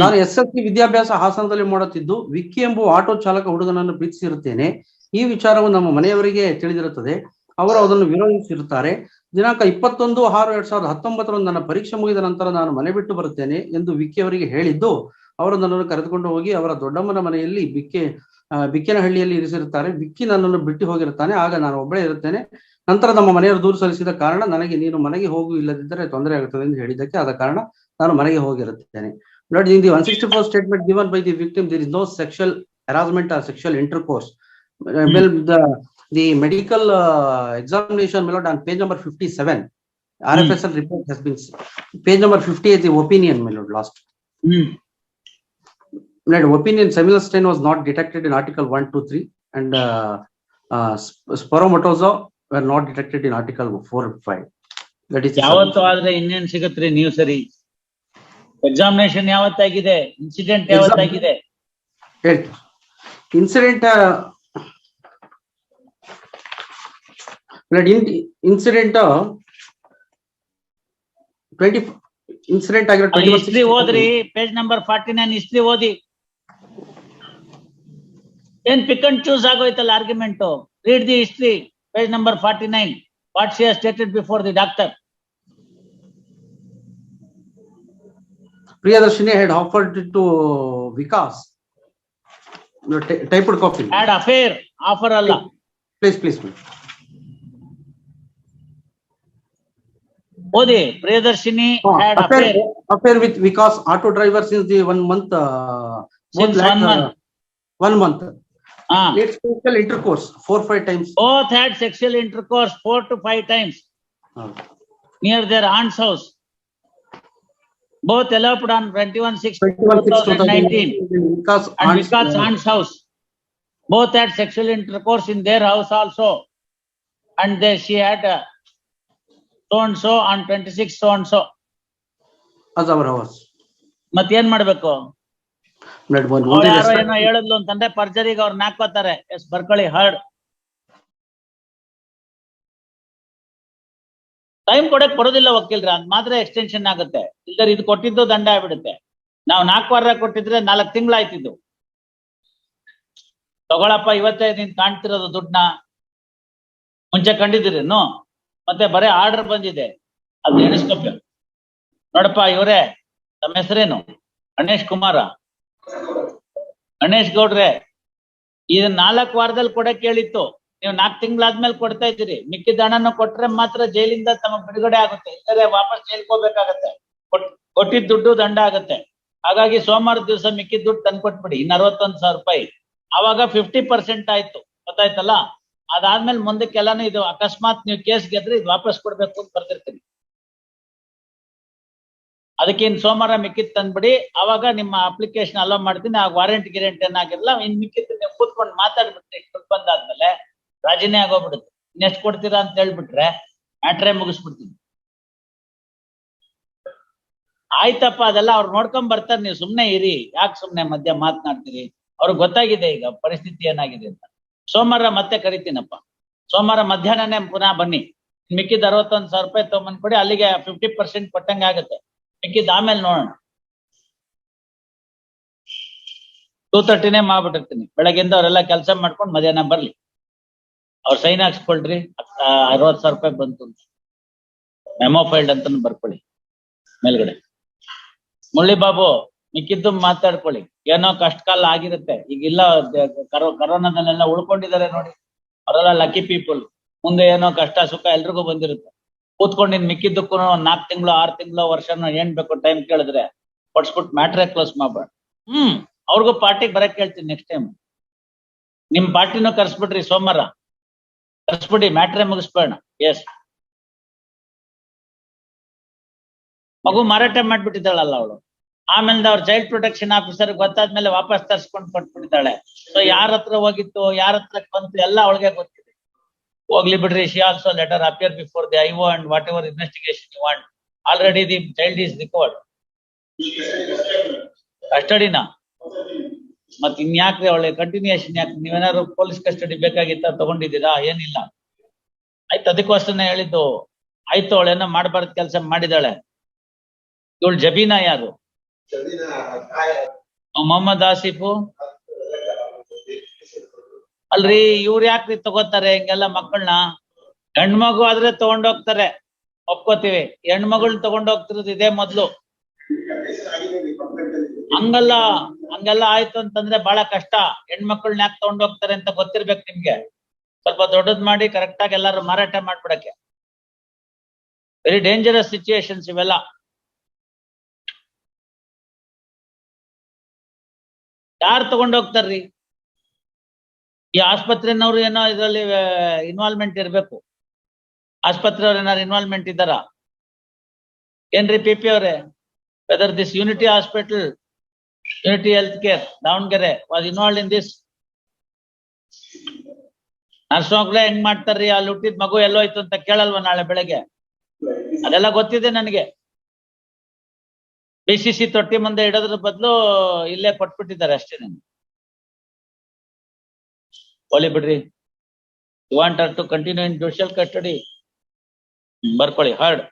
ನಾನು SSLC ವಿದ್ಯಾಭ್ಯಾಸ ಹಾಸನದಲ್ಲಿ ಮಾಡುತ್ತಿದ್ದು ವಿಕ್ಕಿ ಎಂಬುವ ಆಟೋ ಚಾಲಕ ಹುಡುಗನನ್ನು ಪ್ರೀತಿಸಿರುತ್ತೇನೆ. ಈ ವಿಚಾರವು ನಮ್ಮ ಮನೆಯವರಿಗೆ ತಿಳಿದಿರುತ್ತದೆ. ಅವರು ಅದನ್ನು ವಿರೋಧಿಸಿರುತ್ತಾರೆ. ದಿನಾಂಕ 21/6/2019 ನನ್ನ ಪರೀಕ್ಷೆ ಮುಗಿದ ನಂತರ ನಾನು ಮನೆ ಬಿಟ್ಟು ಬರುತ್ತೇನೆ ಎಂದು ವಿಕ್ಕಿ ಅವರಿಗೆ ಹೇಳಿದ್ದು, ಅವರು ನನ್ನನ್ನು ಕರೆದುಕೊಂಡು ಹೋಗಿ ಅವರ ದೊಡ್ಡಮ್ಮನ ಮನೆಯಲ್ಲಿ ಬಿಕ್ಕೇನಹಳ್ಳಿಯಲ್ಲಿ ಇರಿಸಿರುತ್ತಾರೆ. ವಿಕ್ಕಿ ನನ್ನನ್ನು ಬಿಟ್ಟು ಹೋಗಿರುತ್ತಾನೆ. ಆಗ ನಾನು ಒಬ್ಬಳೇ ಇರುತ್ತೇನೆ. ನಂತರ ನಮ್ಮ ಮನೆಯವರು ದೂರು ಸಲ್ಲಿಸಿದ ಕಾರಣ ನನಗೆ ನೀನು ಮನೆಗೆ ಹೋಗು, ಇಲ್ಲದಿದ್ದರೆ ತೊಂದರೆ ಆಗುತ್ತದೆ ಎಂದು ಹೇಳಿದ್ದಕ್ಕೆ ಆದ ಕಾರಣ ನಾನು ಮನೆಗೆ ಹೋಗಿರುತ್ತೇನೆ. But in the 164 statement given by the victim, there is no sexual harassment or sexual intercourse. Well, the medical examination, my lord, on page number 57, RFSL report has been, page number 50 is the opinion, my lord, last. My lord, opinion, seminal stain was not detected in article 1, 2, 3, and spermatozoa were not detected in article 4, 5. That is ಯಾವತ್ತು ಆದ್ರೆ ಇನ್ನೇನ್ ಸಿಗತ್ರಿ ನೀವು ಸರಿ. Examination ಯಾವತ್ತಾಗಿದೆ, incident ಯಾವತ್ತಾಗಿದೆ ಹೇಳಿ. Incident incident 20 incident ಆಗಿರೋ history ಓದ್ರಿ, page number 49 history ಓದಿ. ಏನ್ ಪಿಕ್ ಅಂಡ್ ಚೂಸ್ ಆಗೋಯ್ತಲ್ಲ argument. Read the history, page number 49, what she has stated before the doctor. Priyadarshini had offered it to Vikas. Typed copy. Had affair, offer alla. Please. Odi, Priyadarshini had affair with Vikas, auto driver, since the 1 month. Since 1 month. 1 month. It's sexual intercourse 4-5 times. Both had sexual intercourse 4 to 5 times near their aunt's house. Both eloped on 21/6/2019 and Vikas' aunt's house. Both had sexual intercourse in their house also, and she had so and so on 26 so and so as our house. ಮತ್ತೆ ಏನ್ ಮಾಡ್ಬೇಕು? ಯಾರೋ ಏನೋ ಹೇಳಿದ್ಲು ಅಂತಂದ್ರೆ ಪರ್ಜರಿಗೆ ಅವ್ರನ್ನ ಹಾಕೋತಾರೆ. S, ಬರ್ಕೊಳ್ಳಿ, heard. Time ಕೊಡಕ್ ಬರೋದಿಲ್ಲ ವಕೀಲ್ರ, ಅದ್ ಮಾತ್ರ ಎಕ್ಸ್ಟೆನ್ಷನ್ ಆಗುತ್ತೆ. ಇಲ್ದರೆ ಇದು ಕೊಟ್ಟಿದ್ದು ದಂಡ ಆಗ್ಬಿಡುತ್ತೆ. ನಾವು 4 ವಾರ ಕೊಟ್ಟಿದ್ರೆ 4 ತಿಂಗಳಾಯ್ತಿದ್ದು. ತಗೊಳಪ್ಪ, ಇವತ್ತೇ ನೀನ್ ಕಾಣ್ತಿರೋದು ದುಡ್ಡನ್ನ, ಮುಂಚೆ ಕಂಡಿದ್ದೀರೇನು? ಮತ್ತೆ ಬರೇ ಆರ್ಡರ್ ಬಂದಿದೆ, ಅದ್ ಎಣಿಸ್ಕೊಪ್ಪ. ನೋಡಪ್ಪ ಇವ್ರೆ, ತಮ್ಮ ಹೆಸರೇನು? ಗಣೇಶ್ ಕುಮಾರ. ಗಣೇಶ್ ಗೌಡ್ರೆ, ಇದನ್ನ 4 ವಾರದಲ್ಲಿ ಕೊಡಕ್ ಹೇಳಿತ್ತು, ನೀವು 4 ತಿಂಗಳಾದ್ಮೇಲೆ ಕೊಡ್ತಾ ಇದ್ದೀರಿ. ಮಿಕ್ಕಿದ ಹಣನ ಕೊಟ್ರೆ ಮಾತ್ರ ಜೈಲಿಂದ ತಮ್ಮ ಬಿಡುಗಡೆ ಆಗುತ್ತೆ, ಇಲ್ಲದೆ ವಾಪಸ್ ಜೈಲ್ಗೆ ಹೋಗ್ಬೇಕಾಗತ್ತೆ. ಕೊಟ್ಟಿದ್ದ ದುಡ್ಡು ದಂಡ ಆಗುತ್ತೆ. ಹಾಗಾಗಿ ಸೋಮವಾರದ ದಿವಸ ಮಿಕ್ಕಿದ ದುಡ್ಡು ತಂದ್ಕೊಟ್ಬಿಡಿ, ಇನ್ನು 61,000 ರೂಪಾಯಿ. ಆವಾಗ 50% ಆಯ್ತು, ಗೊತ್ತಾಯ್ತಲ್ಲ. ಅದಾದ್ಮೇಲೆ ಮುಂದಕ್ಕೆಲ್ಲಾನು ಇದು ಅಕಸ್ಮಾತ್ ನೀವು ಕೇಸ್ ಗೆದ್ರೆ ಇದು ವಾಪಸ್ ಕೊಡ್ಬೇಕು ಅಂತ ಬರ್ತಿರ್ತೀನಿ. ಅದಕ್ಕೆ ಇನ್ ಸೋಮವಾರ ಮಿಕ್ಕಿದ್ ತಂದ್ಬಿಡಿ, ಅವಾಗ ನಿಮ್ಮ ಅಪ್ಲಿಕೇಶನ್ ಅಲೋ ಮಾಡ್ತೀನಿ. ಆ ವಾರಂಟ್ ಗಿರೆಂಟ್ ಏನಾಗಿರಲ್ಲ, ಇನ್ ಮಿಕ್ಕಿದ್ ನೀವು ಕೂತ್ಕೊಂಡು ಮಾತಾಡ್ಬಿಟ್ರಿ. ದುಡ್ಡು ಬಂದಾದ್ಮೇಲೆ ರಾಜಿನೇ ಆಗೋಗ್ಬಿಡುತ್ತೆ. ಇನ್ನೆಷ್ಟು ಕೊಡ್ತೀರಾ ಅಂತ ಹೇಳ್ಬಿಟ್ರೆ ಮ್ಯಾಟ್ರೇ ಮುಗಿಸ್ಬಿಡ್ತೀನಿ. ಆಯ್ತಪ್ಪ, ಅದೆಲ್ಲ ಅವ್ರು ನೋಡ್ಕೊಂಡ್ ಬರ್ತಾರೆ, ನೀವು ಸುಮ್ನೆ ಇರಿ. ಯಾಕೆ ಸುಮ್ನೆ ಮಧ್ಯ ಮಾತನಾಡ್ತೀರಿ? ಅವ್ರಿಗೆ ಗೊತ್ತಾಗಿದೆ ಈಗ ಪರಿಸ್ಥಿತಿ ಏನಾಗಿದೆ ಅಂತ. ಸೋಮವಾರ ಮತ್ತೆ ಕರಿತೀನಪ್ಪ. ಸೋಮವಾರ ಮಧ್ಯಾಹ್ನನೇ ಪುನಃ ಬನ್ನಿ. ಮಿಕ್ಕಿದ 61,000 ರೂಪಾಯಿ ತಗೊಂಡ್ಬಿಡಿ, ಅಲ್ಲಿಗೆ 50% ಕೊಟ್ಟಂಗೆ ಆಗುತ್ತೆ. ಮಿಕ್ಕಿದ ಆಮೇಲೆ ನೋಡೋಣ. 2:30ನೇ ಮಾಡ್ಬಿಟ್ಟಿರ್ತೀನಿ. ಬೆಳಗ್ಗಿಂದ ಅವರೆಲ್ಲ ಕೆಲಸ ಮಾಡ್ಕೊಂಡು ಮಧ್ಯಾಹ್ನ ಬರ್ಲಿ. ಅವ್ರ ಸೈನ್ ಹಾಕ್ಸ್ಕೊಳ್ರಿ. 60,000 ರೂಪಾಯಿ ಬಂತು, ಮೆಮೋ ಫೈಲ್ಡ್ ಅಂತ ಬರ್ಕೊಳ್ಳಿ ಮೇಲ್ಗಡೆ. ಮುಳ್ಳಿ ಬಾಬು, ಮಿಕ್ಕಿದ್ದು ಮಾತಾಡ್ಕೊಳ್ಳಿ. ಏನೋ ಕಷ್ಟ ಕಾಲ ಆಗಿರುತ್ತೆ, ಈಗಿಲ್ಲ. ಕರೋನಾದಲ್ಲೆಲ್ಲ ಉಳ್ಕೊಂಡಿದ್ದಾರೆ ನೋಡಿ, ಅವರೆಲ್ಲ ಲಕ್ಕಿ ಪೀಪಲ್. ಮುಂದೆ ಏನೋ ಕಷ್ಟ ಸುಖ ಎಲ್ರಿಗೂ ಬಂದಿರುತ್ತೆ. ಕೂತ್ಕೊಂಡು ಇನ್ ಮಿಕ್ಕಿದ್ದಕ್ಕೂ 4 ತಿಂಗಳು 6 ತಿಂಗಳು ವರ್ಷನೋ ಏನ್ ಬೇಕು ಟೈಮ್ ಕೇಳಿದ್ರೆ ಕೊಡ್ಸ್ಬಿಟ್ಟು ಮ್ಯಾಟ್ರೇ ಕ್ಲೋಸ್ ಮಾಡ್ಬೇಡ. ಅವ್ರಿಗೂ ಪಾರ್ಟಿಗೆ ಬರಕ್ ಹೇಳ್ತೀನಿ ನೆಕ್ಸ್ಟ್ ಟೈಮ್. ನಿಮ್ ಪಾರ್ಟಿನೂ ಕರ್ಸ್ಬಿಡ್ರಿ, ಸೋಮವಾರ ಕರ್ಸ್ಬಿಡಿ, ಮ್ಯಾಟ್ರೇ ಮುಗಿಸ್ಬೇಡ. ಎಸ್, ಮಗು ಮಾರಾಟ ಮಾಡ್ಬಿಟ್ಟಿದ್ದಾಳಲ್ಲ ಅವಳು. ಆಮೇಲೆ ಅವ್ರ ಚೈಲ್ಡ್ ಪ್ರೊಟೆಕ್ಷನ್ ಆಫೀಸರ್ ಗೊತ್ತಾದ್ಮೇಲೆ ವಾಪಸ್ ತರ್ಸ್ಕೊಂಡು ಕೊಟ್ಬಿಟ್ಟಿದ್ದಾಳೆ. ಸೊ ಯಾರ ಹತ್ರ ಹೋಗಿತ್ತು, ಯಾರ ಹತ್ರ ಬಂತು ಎಲ್ಲ ಅವಳಿಗೆ ಗೊತ್ತಿದೆ. ಹೋಗ್ಲಿ ಬಿಡ್ರಿ. She also later appear before the IO and what investigation you want. Already the child is recovered. ಕಸ್ಟಡಿನಾ ಮತ್ ಇನ್ಯಾಕ್ರಿ ಅವಳೆ ಕಂಟಿನ್ಯೂಷನ್ ಯಾಕೆ? ನೀವೇನಾದ್ರು ಪೊಲೀಸ್ ಕಸ್ಟಡಿ ಬೇಕಾಗಿತ್ತ? ತಗೊಂಡಿದ್ದೀರಾ? ಏನಿಲ್ಲ. ಆಯ್ತು, ಅದಕ್ಕೋಸ್ಕರನೇ ಹೇಳಿದ್ದು. ಆಯ್ತು, ಅವಳೇನೋ ಮಾಡಬಾರ್ದು ಕೆಲಸ ಮಾಡಿದಾಳೆ. ಇವಳು ಜಬೀನಾ ಯಾರು? ಮೊಹಮ್ಮದ್ ಆಸಿಫು ಅಲ್ರಿ ಇವ್ರು ಯಾಕ್ರಿ ತಗೋತಾರೆ ಹಿಂಗೆಲ್ಲ ಮಕ್ಕಳನ್ನ? ಹೆಣ್ಮಗು ಆದ್ರೆ ತಗೊಂಡೋಗ್ತಾರೆ, ಒಪ್ಕೋತೀವಿ. ಹೆಣ್ಮಗಳ್ ತಗೊಂಡೋಗ್ತಿರೋದು ಇದೇ ಮೊದ್ಲು. ಹಂಗೆಲ್ಲ ಆಯ್ತು ಅಂತಂದ್ರೆ ಬಹಳ ಕಷ್ಟ. ಹೆಣ್ಮಕ್ಳನ್ನ ಯಾಕೆ ತಗೊಂಡೋಗ್ತಾರೆ ಅಂತ ಗೊತ್ತಿರ್ಬೇಕು ನಿಮ್ಗೆ. ಸ್ವಲ್ಪ ದೊಡ್ಡದ್ ಮಾಡಿ ಕರೆಕ್ಟ್ ಆಗಿ ಎಲ್ಲಾರು ಮಾರಾಟ ಮಾಡ್ಬಿಡಕ್ಕೆ. ವೆರಿ ಡೇಂಜರಸ್ ಸಿಚುಯೇಷನ್ಸ್ ಇವೆಲ್ಲ. ಯಾರು ತಗೊಂಡೋಗ್ತಾರ್ರಿ? ಈ ಆಸ್ಪತ್ರೆನವ್ರು ಏನೋ ಇದ್ರಲ್ಲಿ ಇನ್ವಾಲ್ವ್ಮೆಂಟ್ ಇರ್ಬೇಕು. ಆಸ್ಪತ್ರೆಯವ್ರ ಏನಾರು ಇನ್ವಾಲ್ವ್ಮೆಂಟ್ ಇದ್ದಾರಾ? ಏನ್ರಿ PP ಅವ್ರೆ? Whether this unity hospital, unity health care Davanagere was involve in this? ನರ್ಸೋಗ್ಲೇ ಹೆಂಗ್ ಮಾಡ್ತಾರ್ರಿ? ಅಲ್ಲಿ ಹುಟ್ಟಿದ ಮಗು ಎಲ್ಲೋಯ್ತು ಅಂತ ಕೇಳಲ್ವಾ ನಾಳೆ ಬೆಳಗ್ಗೆ? ಅದೆಲ್ಲ ಗೊತ್ತಿದೆ ನನಗೆ. BCC ತೊಟ್ಟಿ ಮುಂದೆ ಇಡೋದ್ರ ಬದಲು ಇಲ್ಲೇ ಕೊಟ್ಬಿಟ್ಟಿದ್ದಾರೆ ಅಷ್ಟೇ. ಹೋಲಿ ಬಿಡ್ರಿ. You want her to continue in judicial custody? ಬರ್ಕೊಳ್ಳಿ. ಹರ್ಡ್